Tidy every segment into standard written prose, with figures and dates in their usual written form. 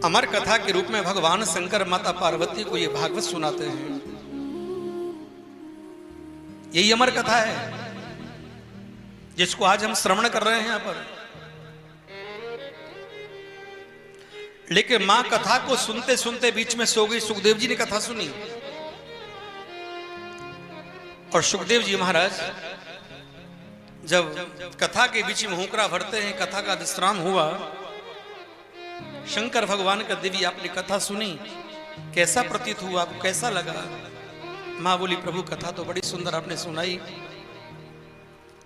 अमर कथा के रूप में भगवान शंकर माता पार्वती को ये भागवत सुनाते हैं। यही अमर कथा है जिसको आज हम श्रवण कर रहे हैं यहां पर। लेकिन मां कथा को सुनते सुनते बीच में सो गई। सुखदेव जी ने कथा सुनी और सुखदेव जी महाराज जब कथा के बीच में हुंकरा भरते हैं, कथा का विश्राम हुआ, शंकर भगवान का देवी आपने कथा सुनी, कैसा प्रतीत हुआ, आपको कैसा लगा? मां बोली प्रभु कथा तो बड़ी सुंदर आपने सुनाई,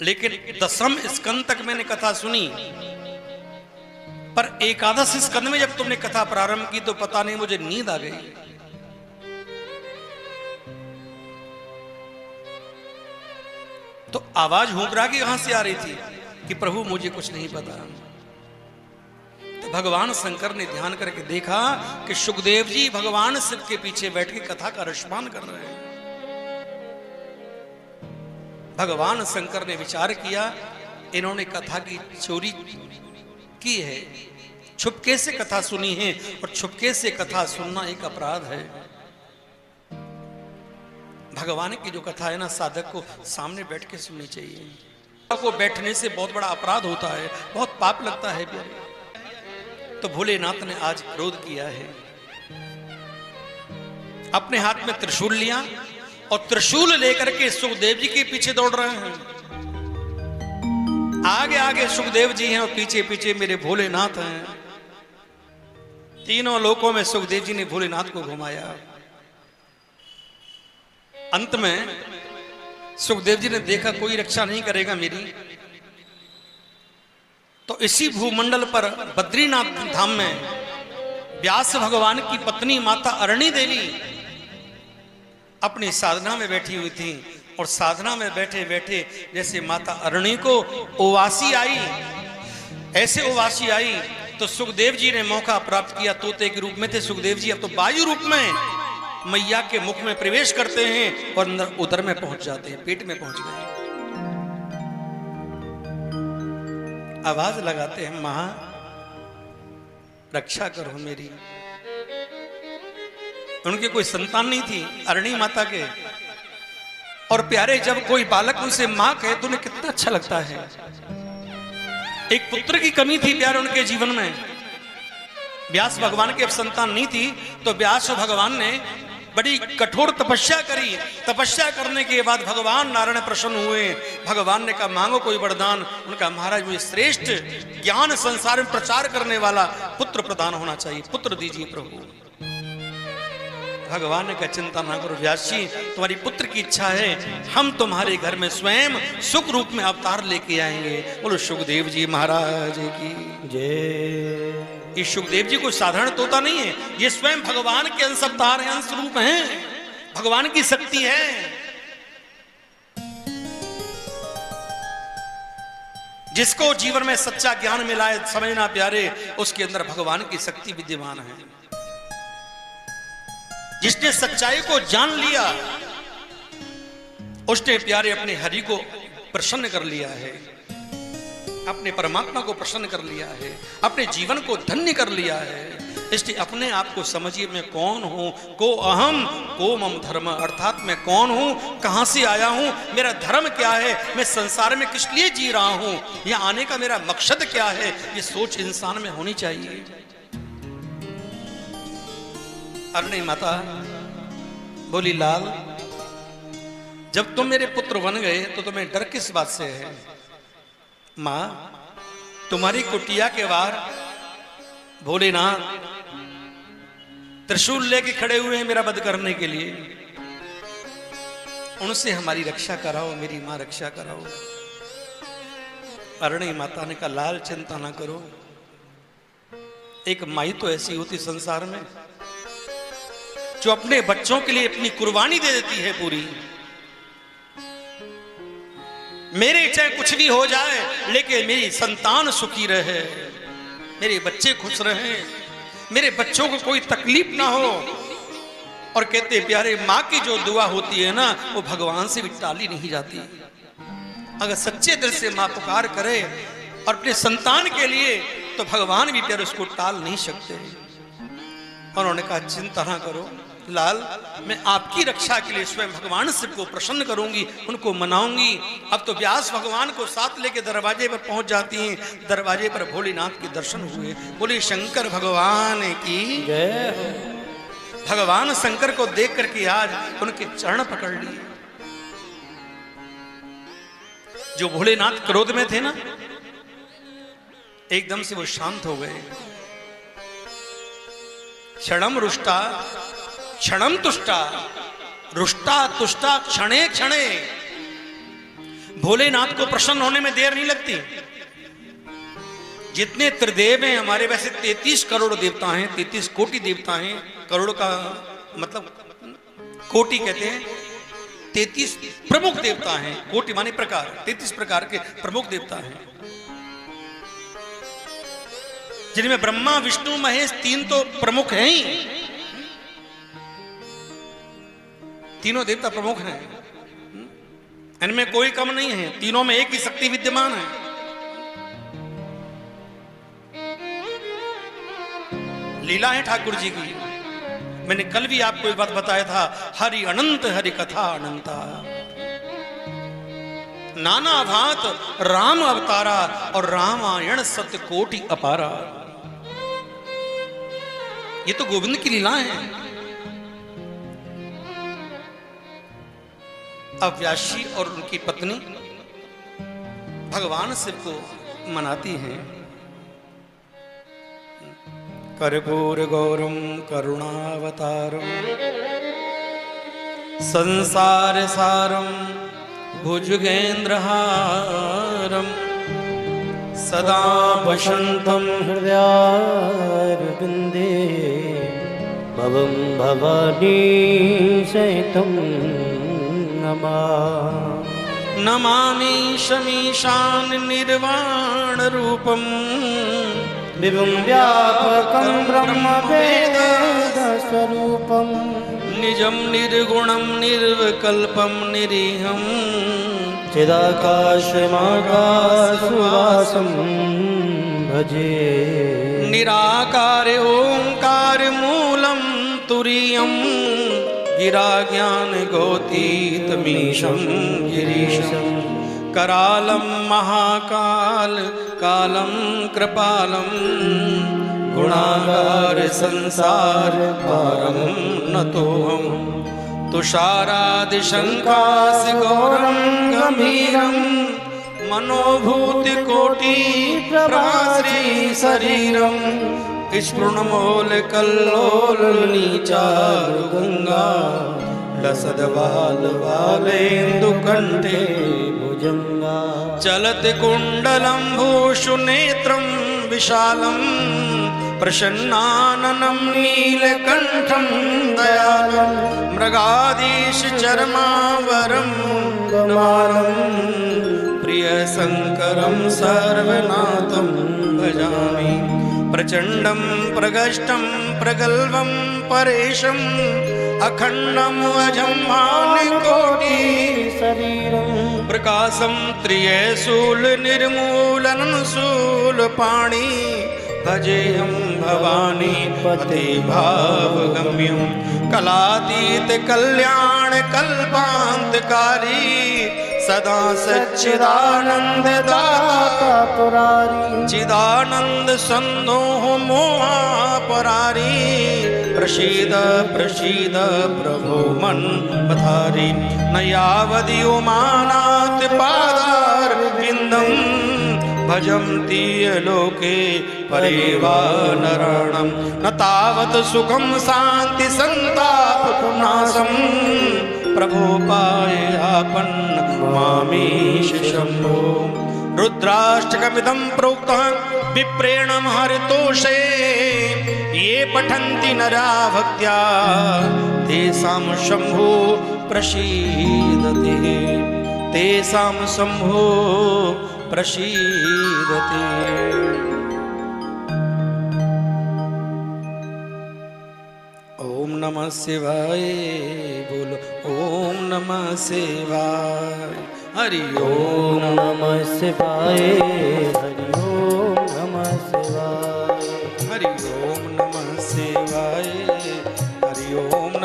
लेकिन 10वें स्कंद तक मैंने कथा सुनी, पर एकादश स्कंद में जब तुमने कथा प्रारंभ की तो पता नहीं मुझे नींद आ गई। तो आवाज हुंकरा की कहां से आ रही थी कि प्रभु मुझे कुछ नहीं पता। तो भगवान शंकर ने ध्यान करके देखा कि सुखदेव जी भगवान शिव के पीछे बैठ के कथा का रसपान कर रहे हैं। भगवान शंकर ने विचार किया इन्होंने कथा की चोरी की है, छुपके से कथा सुनी है, और छुपके से कथा सुनना एक अपराध है। भगवान की जो कथा है ना, साधक को सामने बैठ के सुननी चाहिए। को बैठने से बहुत बड़ा अपराध होता है, बहुत पाप लगता है प्यारे। तो भोलेनाथ ने आज क्रोध किया है, अपने हाथ में त्रिशूल लिया और त्रिशूल लेकर के सुखदेव जी के पीछे दौड़ रहे हैं। आगे आगे सुखदेव जी हैं और पीछे पीछे मेरे भोलेनाथ हैं। तीनों लोकों में सुखदेव जी ने भोलेनाथ को घुमाया। अंत में सुखदेव जी ने देखा कोई रक्षा नहीं करेगा मेरी, तो इसी भूमंडल पर बद्रीनाथ धाम में व्यास भगवान की पत्नी माता अरणी देवी अपनी साधना में बैठी हुई थी, और साधना में बैठे बैठे जैसे माता अरणी को उवासी आई, ऐसे उवासी आई तो सुखदेव जी ने मौका प्राप्त किया। तोते के रूप में थे सुखदेव जी, अब तो वायु रूप में मैया के मुख में प्रवेश करते हैं और अंदर उदर में पहुंच जाते हैं, पेट में पहुंच गए। आवाज लगाते हैं मां रक्षा करो मेरी। उनके कोई संतान नहीं थी अरणी माता के, और प्यारे जब कोई बालक उनसे मां कहे तो उन्हें कितना अच्छा लगता है। एक पुत्र की कमी थी प्यारे उनके जीवन में। व्यास भगवान के अब संतान नहीं थी, तो व्यास भगवान ने बड़ी कठोर तपस्या करी। तपस्या करने के बाद भगवान नारायण प्रसन्न हुए। भगवान ने कहा मांगो कोई वरदान। उनका महाराज मुझे श्रेष्ठ ज्ञान संसार में प्रचार करने वाला पुत्र प्रदान होना चाहिए, पुत्र दीजिए प्रभु। भगवान ने कहा चिंता ना करो व्यास जी, तुम्हारी पुत्र की इच्छा है, हम तुम्हारे घर में स्वयं सुख रूप में अवतार लेके आएंगे। बोलो सुखदेव जी महाराज की जय। ये सुखदेव जी कोई साधारण तोता नहीं है, ये स्वयं भगवान के अंश अवतार हैं, अंश रूप हैं, भगवान की शक्ति है। जिसको जीवन में सच्चा ज्ञान मिला है समझना प्यारे, उसके अंदर भगवान की शक्ति विद्यमान है। जिसने सच्चाई को जान लिया उसने प्यारे अपने हरि को प्रसन्न कर लिया है, अपने परमात्मा को प्रसन्न कर लिया है, अपने जीवन को धन्य कर लिया है। इसलिए अपने आप को समझिए मैं कौन हूं, को अहम को मम धर्म, अर्थात मैं कौन हूं, कहां से आया हूं, मेरा धर्म क्या है, मैं संसार में किस लिए जी रहा हूं, यहां आने का मेरा मकसद क्या है, ये सोच इंसान में होनी चाहिए। अरणी माता बोली लाल जब तुम मेरे पुत्र बन गए तो तुम्हें डर किस बात से है? मां तुम्हारी कुटिया के बाहर भोलेनाथ त्रिशूल लेके खड़े हुए हैं मेरा वध करने के लिए, उनसे हमारी रक्षा कराओ, मेरी मां रक्षा कराओ। अरणी माता ने कहा लाल चिंता ना करो, एक माई तो ऐसी होती संसार में जो अपने बच्चों के लिए अपनी कुर्बानी दे देती है पूरी। मेरे चाहे कुछ भी हो जाए लेकिन मेरी संतान सुखी रहे, मेरे बच्चे खुश रहे, मेरे बच्चों को कोई तकलीफ ना हो। और कहते प्यारे मां की जो दुआ होती है ना वो भगवान से भी टाली नहीं जाती। अगर सच्चे दिल से मां पुकार करे और अपने संतान के लिए तो भगवान भी प्यारे उसको टाल नहीं सकते। उन्होंने कहा चिंता ना करो लाल, मैं आपकी रक्षा के लिए स्वयं भगवान शिव को प्रसन्न करूंगी, उनको मनाऊंगी। अब तो व्यास भगवान को साथ लेके दरवाजे पर पहुंच जाती हैं। दरवाजे पर भोलेनाथ के दर्शन हुए। बोले शंकर भगवान की जय हो। भगवान शंकर को देख करके आज उनके चरण पकड़ लिए। जो भोलेनाथ क्रोध में थे ना, एकदम से वो शांत हो गए। क्षणम रुष्टा क्षणम तुष्टा, रुष्टा तुष्टा क्षणे क्षणे। भोलेनाथ को प्रसन्न होने में देर नहीं लगती। जितने त्रिदेव हैं हमारे, वैसे 33 करोड़ देवता हैं, 33 कोटि देवता हैं। करोड़ का मतलब कोटि कहते हैं। 33 प्रमुख देवता हैं। कोटि माने प्रकार, 33 प्रकार के प्रमुख देवता हैं, जिनमें ब्रह्मा विष्णु महेश 3 तो प्रमुख हैं ही। तीनों देवता प्रमुख हैं, इनमें कोई कम नहीं है। तीनों में एक ही शक्ति विद्यमान है। लीला है ठाकुर जी की। मैंने कल भी आपको एक बात बताया था, हरि अनंत हरि कथा अनंता, नाना भांत राम अवतारा और रामायण सत्य कोटि अपारा। ये तो गोविंद की लीला है। अब व्यास जी और उनकी पत्नी भगवान शिव को मनाती हैं। कर्पूर गौरम करुणावतारम संसार सारम भुजगेन्द्रहारम सदा वसंतम हृदयारविंदे भवं भवानी सहितं नमामि शमीशान निर्वाण रूपम विभुं व्यापकं ब्रह्म वेद स्वरूपं निजं निर्गुणं निर्विकल्पं निरीहं चिदाकाशमाकाशवासं भजे। निराकार ओंकार मूलं तुरीयं गिरा ज्ञान गोतीतमीशं गिरीशं करालं महाकाल कालं कृपालं गुणागार संसार पारं नतोऽहं तुषारादि शंकास गौरं गंभीरं मनोभूति कोटि प्रभाश्री शरीरं स्फुरणमूल कल्लोल नीचारु गंगा लसद बाल बालेन्दु कंठे भुजंगा चलत कुंडलं भूषु नेत्रं विशालं प्रसन्नाननं नीलकंठं दयालं मृगाधीश चर्मावरं मुण्डमालं प्रिय शंकरं सर्वनाथं भजामि प्रचंडं प्रगष्टं प्रगल्भं परेशं अखंडं अजम्मानकोटि शरीरं प्रकाशं त्रियशूल निर्मूलनं शूलपाणि भजेऽहं भवानी पते भावगम्यं कलातीत कल्याण कल्पान्तकारी सदा सच्चिदानंद दाता पुरारी चिदानंद संदोह मोहा परारी प्रसीद प्रसीद प्रभो मन पधारी नयावधि उमानाथ पादार विंदम भजन्ति लोके परिवानरणं न तावत् सुखं शांति संताप नाशं प्रभो पायापन्न मामीश शंभो। रुद्राष्टकमिदं प्रोक्तः विप्रेण महर्तोषे ये पठन्ति नरा भक्त्या तेषां शंभो प्रसीदते तेषां शंभो प्रसीदते। ओम नमः शिवाय बोलो ओम नमः शिवाय हरि ओम नमः शिवाय हरि ओम नमः शिवाय हरि ओम नमः शिवाय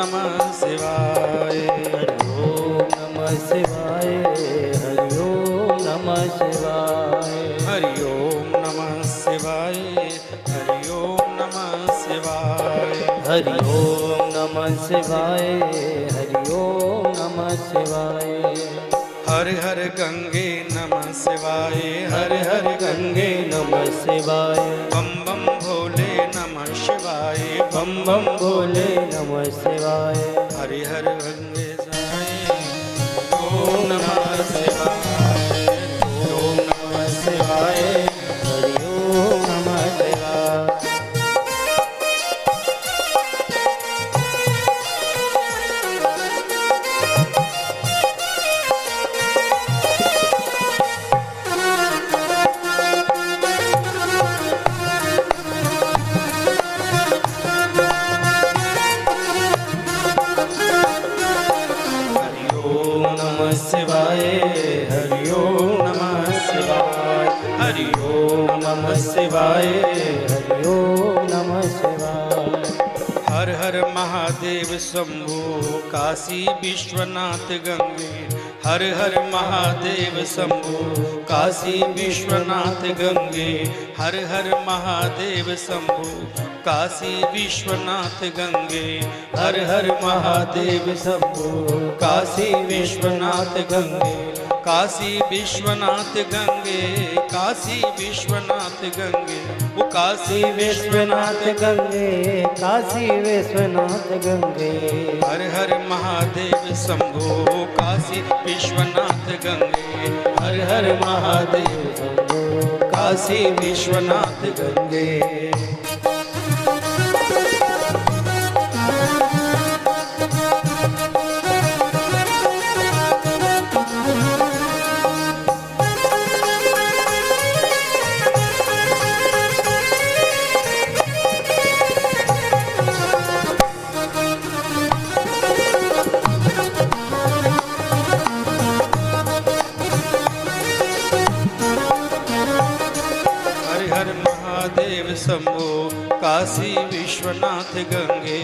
नमः शिवाय। हरि ओम नमः शिवाय। हरि ओम नमः शिवाय। हरि ओम नमः शिवाय। हरि ओम नमः शिवाय। हरि ओम नमः शिवाय। हरि ओम नमः शिवाय। हर हर गंगे नमः शिवाय। हर हर गंगे नमः शिवाय। बम बम भोले नमः शिवाय। बम बम भोले नमः शिवाय। हरि हर गंगे जाए। ओम नमः शिवाय। ओम नमः शिवाय। हरि ओम नमः शिवाय। हरि ओम नमः शिवाय। हरि ओम नमः शिवाय। हरि ओम नमः शिवाय। हरि ओम नमः शिवाय। हर हर महादेव शंभो काशी विश्वनाथ गंगे। हर हर महादेव शंभो काशी विश्वनाथ गंगे। हर हर महादेव शंभो काशी विश्वनाथ गंगे। हर हर महादेव शंभो काशी विश्वनाथ गंगे। काशी विश्वनाथ गंगे। काशी विश्वनाथ गंगे। वो काशी विश्वनाथ गंगे। काशी विश्वनाथ गंगे। हर हर महादेव शंभो काशी विश्वनाथ गंगे। हर हर महादेव शंभो काशी विश्वनाथ गंगे। हर हर महादेव शंभो काशी विश्वनाथ गंगे।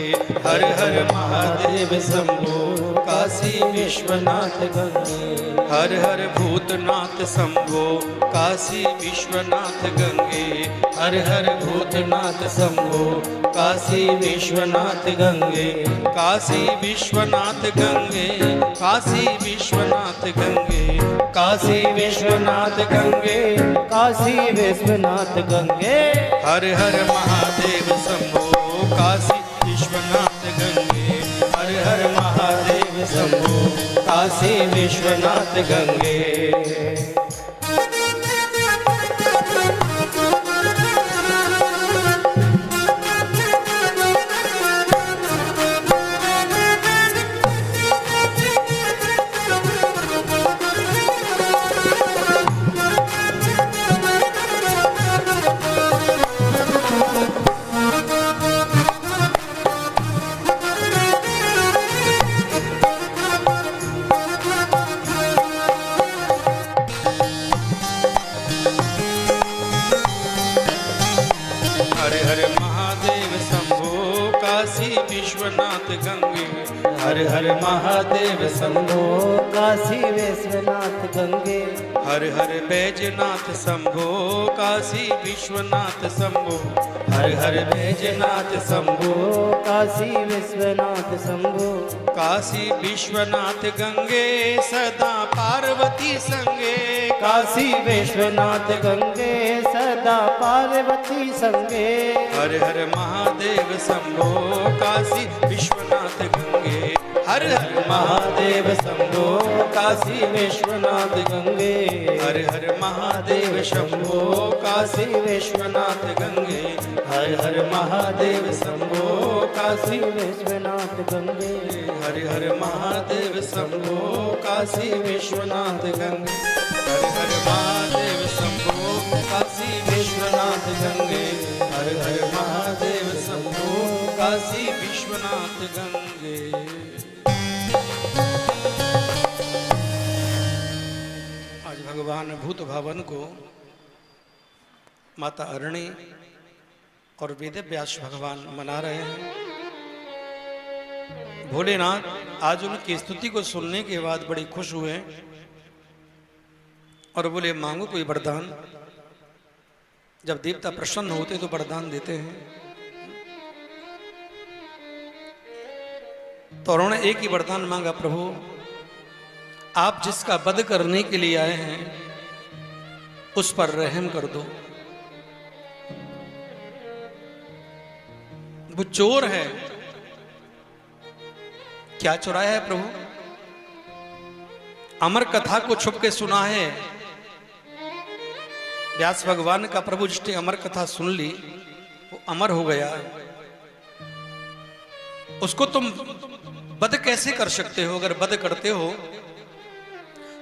हर हर महादेव शंभो काशी विश्वनाथ गंगे। हर हर भूतनाथ शंभो काशी विश्वनाथ गंगे। हर हर भूतनाथ शंभो काशी विश्वनाथ गंगे। काशी विश्वनाथ गंगे। काशी विश्वनाथ गंगे। काशी विश्वनाथ गंगे। काशी विश्वनाथ गंगे। हर हर महादेव शंभो काशी विश्वनाथ गंगे। हर हर महादेव शंभो काशी विश्वनाथ गंगे। हर हर महादेव शंभो काशी विश्वनाथ गंगे। हर हर महादेव शंभो काशी विश्वनाथ गंगे। हर हर बैजनाथ शंभो काशी विश्वनाथ शंभो। हर हर बैजनाथ शंभो काशी विश्वनाथ शंभो। काशी विश्वनाथ गंगे सदा पार्वती संगे। काशी विश्वनाथ गंगे सदा पार्वती संगे। हर हर महादेव शंभो काशी विश्वनाथ गंगे। हर हर महादेव शंभो काशी विश्वनाथ गंगे। हर हर महादेव शंभो काशी विश्वनाथ गंगे। हर हर महादेव शंभो काशी विश्वनाथ गंगे। हर हर महादेव शंभो काशी विश्वनाथ गंगे। हर हर महादेव शंभो काशी विश्वनाथ गंगे। हर हर महादेव शंभो काशी विश्वनाथ गंगे। आज भगवान भूत भवन को माता अरणी और वेद व्यास भगवान मना रहे हैं। भोलेनाथ आज उनकी स्तुति को सुनने के बाद बड़े खुश हुए और बोले मांगो कोई वरदान। जब देवता प्रसन्न होते तो वरदान देते हैं। तो उन्होंने एक ही वरदान मांगा, प्रभु आप जिसका वध करने के लिए आए हैं उस पर रहम कर दो। वो चोर है। क्या चुराया है प्रभु? अमर कथा को छुप के सुना है। व्यास भगवान का प्रभु जिसने अमर कथा सुन ली वो अमर हो गया। उसको तुम वध कैसे कर सकते हो? अगर वध करते हो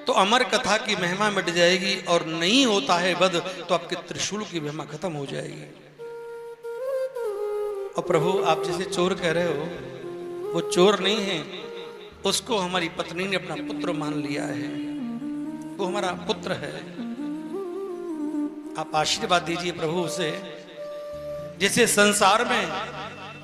तो अमर कथा की महिमा मिट जाएगी, और नहीं होता है वध तो आपके त्रिशूल की महिमा खत्म हो जाएगी। और प्रभु आप जैसे चोर कह रहे हो, वो चोर नहीं है, उसको हमारी पत्नी ने अपना पुत्र मान लिया है, वो हमारा पुत्र है। आप आशीर्वाद दीजिए प्रभु उसे, जिसे संसार में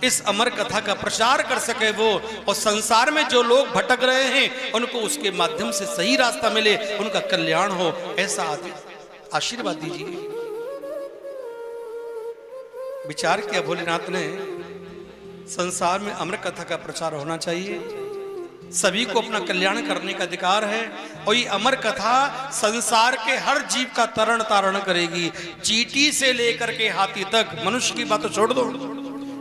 इस अमर कथा का प्रचार कर सके वो, और संसार में जो लोग भटक रहे हैं उनको उसके माध्यम से सही रास्ता मिले, उनका कल्याण हो, ऐसा आशीर्वाद दीजिए। विचार किया भोलेनाथ ने, संसार में अमर कथा का प्रचार होना चाहिए, सभी को अपना कल्याण करने का अधिकार है, और ये अमर कथा संसार के हर जीव का तरण तारण करेगी। चींटी से लेकर के हाथी तक, मनुष्य की बात तो छोड़ दो,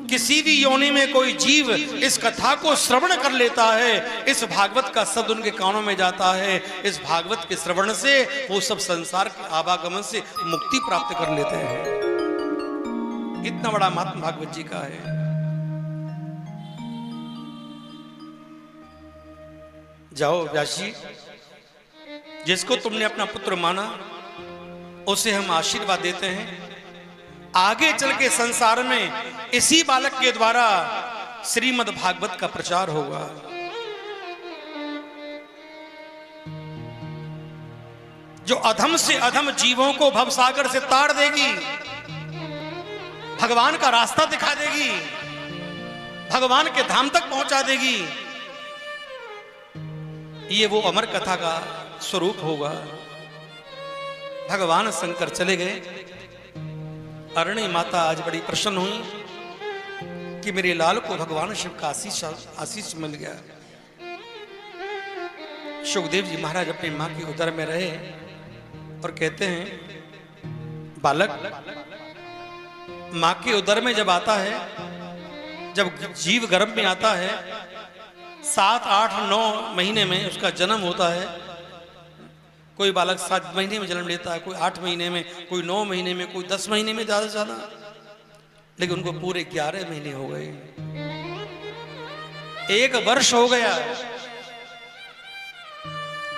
किसी भी योनि में कोई जीव इस कथा को श्रवण कर लेता है, इस भागवत का शब्द उनके कानों में जाता है, इस भागवत के श्रवण से वो सब संसार के आवागमन से मुक्ति प्राप्त कर लेते हैं। इतना बड़ा महात्मा भागवत जी का है। जाओ व्यास जी, जिसको तुमने अपना पुत्र माना उसे हम आशीर्वाद देते हैं, आगे चल के संसार में इसी बालक के द्वारा श्रीमद् भागवत का प्रचार होगा। जो अधम से अधम जीवों को भवसागर से ताड़ देगी, भगवान का रास्ता दिखा देगी, भगवान के धाम तक पहुंचा देगी, ये वो अमर कथा का स्वरूप होगा। भगवान शंकर चले गए। अरणी माता आज बड़ी प्रसन्न हुई कि मेरे लाल को भगवान शिव का आशीष मिल गया। सुखदेव जी महाराज अपनी मां की उदर में रहे और कहते हैं, बालक मां के उदर में जब आता है, जब जीव गर्भ में आता है, 7, 8, 9 महीने में उसका जन्म होता है। कोई बालक 7 महीने में जन्म लेता है, कोई 8 महीने में, कोई 9 महीने में, कोई 10 महीने में ज्यादा से ज्यादा, लेकिन उनको पूरे 11 महीने हो गए, 1 वर्ष हो गया,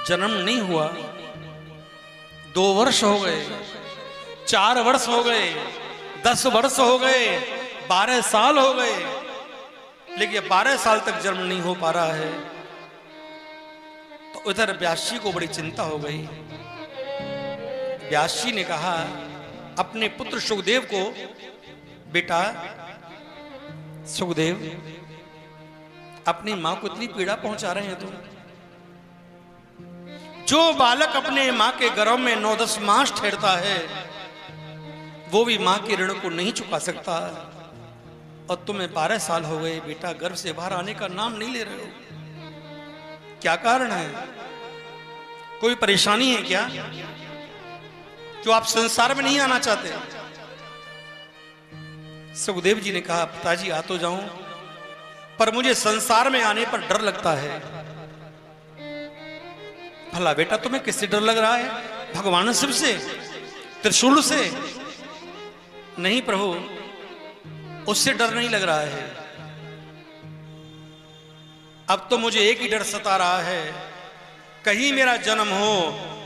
जन्म नहीं हुआ। 2 वर्ष हो गए, 4 वर्ष हो गए, 10 वर्ष हो गए, 12 साल हो गए, लेकिन 12 साल तक जन्म नहीं हो पा रहा है। तो उधर व्यास जी को बड़ी चिंता हो गई। व्यास जी ने कहा अपने पुत्र सुखदेव को, बेटा सुखदेव, अपनी मां को इतनी पीड़ा पहुंचा रहे हैं तुम। जो बालक अपने मां के गर्भ में 9-10 मास ठहरता है वो भी मां के ऋण को नहीं चुका सकता, और तुम्हें 12 साल हो गए बेटा, गर्भ से बाहर आने का नाम नहीं ले रहे हो। क्या कारण है? कोई परेशानी है क्या, जो आप संसार में नहीं आना चाहते? सुखदेव जी ने कहा, पिताजी आ तो जाऊं, पर मुझे संसार में आने पर डर लगता है। भला बेटा तुम्हें किससे डर लग रहा है? भगवान शिव से, त्रिशूल से? नहीं प्रभु, उससे डर नहीं लग रहा है। अब तो मुझे एक ही डर सता रहा है, कहीं मेरा जन्म हो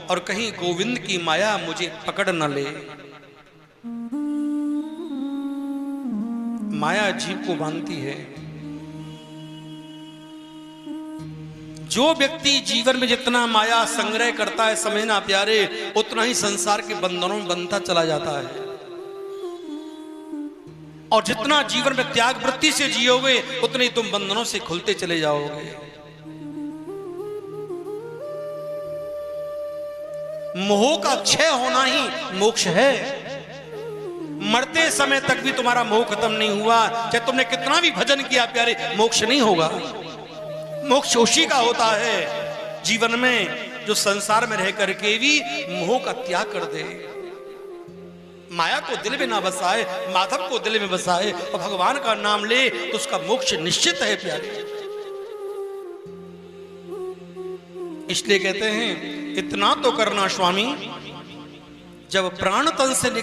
और कहीं गोविंद की माया मुझे पकड़ न ले। माया जीव को बांधती है। जो व्यक्ति जीवन में जितना माया संग्रह करता है समझना प्यारे, उतना ही संसार के बंधनों में बंधता चला जाता है। और जितना जीवन में त्याग वृत्ति से जियोगे उतने ही तुम बंधनों से खुलते चले जाओगे। मोह का क्षय होना ही मोक्ष है। मरते समय तक भी तुम्हारा मोह खत्म नहीं हुआ, चाहे तुमने कितना भी भजन किया प्यारे, मोक्ष नहीं होगा। मोक्ष उसी का होता है जीवन में जो संसार में रह करके भी मोह का त्याग कर दे, माया को दिल में ना बसाए, माधव को दिल में बसाए और भगवान का नाम ले तो उसका मोक्ष निश्चित है प्यारे। इसलिए कहते हैं इतना तो करना स्वामी, जब प्राण तन से